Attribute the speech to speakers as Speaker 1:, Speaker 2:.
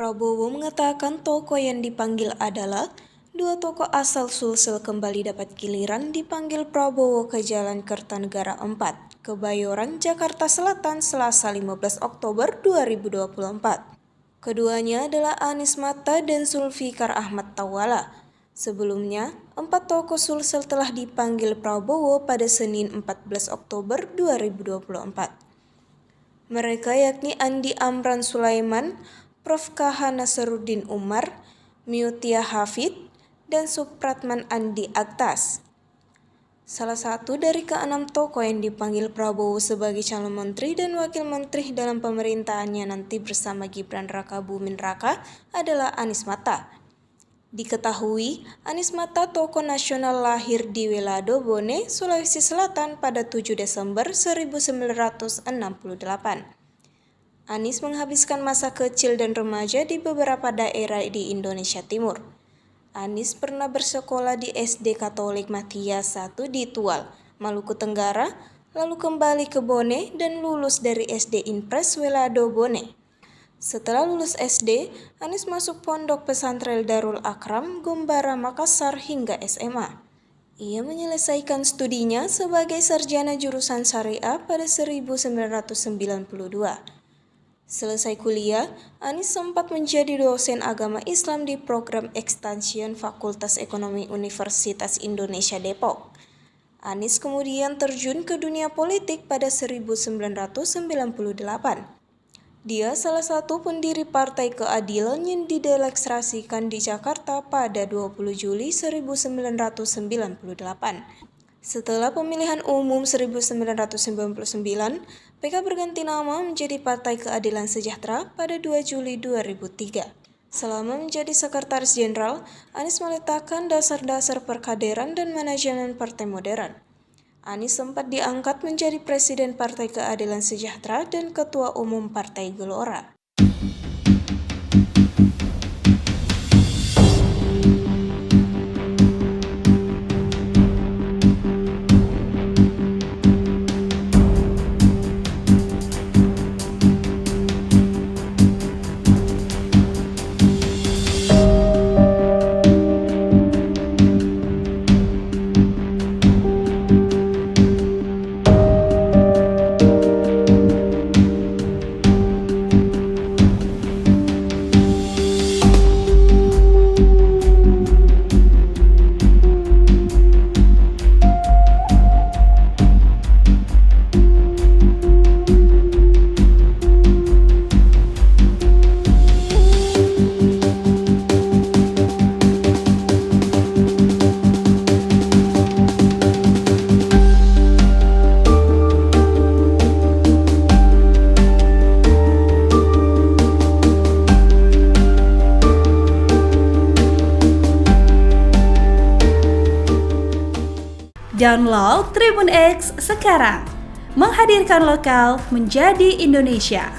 Speaker 1: Prabowo mengatakan tokoh yang dipanggil adalah dua tokoh asal Sulsel kembali dapat giliran dipanggil Prabowo ke Jalan Kertanegara 4, Kebayoran, Jakarta Selatan, Selasa 15 Oktober 2024. Keduanya adalah Anies Mata dan Zulfikar Ahmad Tawala. Sebelumnya, 4 tokoh Sulsel telah dipanggil Prabowo pada Senin 14 Oktober 2024. Mereka yakni Andi Amran Sulaiman, Prof. K.H. Nasaruddin Umar, Mutia Hafid, dan Supratman Andi Aktas. Salah satu dari ke-6 tokoh yang dipanggil Prabowo sebagai calon menteri dan wakil menteri dalam pemerintahannya nanti bersama Gibran Rakabuming Raka adalah Anies Mata. Diketahui, Anies Mata tokoh nasional lahir di Welado Bone, Sulawesi Selatan pada 7 Desember 1968. Anies menghabiskan masa kecil dan remaja di beberapa daerah di Indonesia Timur. Anies pernah bersekolah di SD Katolik Matias I di Tual, Maluku Tenggara, lalu kembali ke Bone dan lulus dari SD Impres Welado Bone. Setelah lulus SD, Anies masuk Pondok Pesantren Darul Akram, Gombara, Makassar hingga SMA. Ia menyelesaikan studinya sebagai sarjana jurusan syariah pada 1992. Selesai kuliah, Anies sempat menjadi dosen agama Islam di program Extension Fakultas Ekonomi Universitas Indonesia Depok. Anies kemudian terjun ke dunia politik pada 1998. Dia salah satu pendiri Partai Keadilan yang dideklarasikan di Jakarta pada 20 Juli 1998. Setelah pemilihan umum 1999, PK berganti nama menjadi Partai Keadilan Sejahtera pada 2 Juli 2003. Selama menjadi Sekretaris Jenderal, Anies meletakkan dasar-dasar perkaderan dan manajemen Partai Modern. Anies sempat diangkat menjadi Presiden Partai Keadilan Sejahtera dan Ketua Umum Partai Gelora.
Speaker 2: Download Tribun X sekarang, menghadirkan lokal menjadi Indonesia.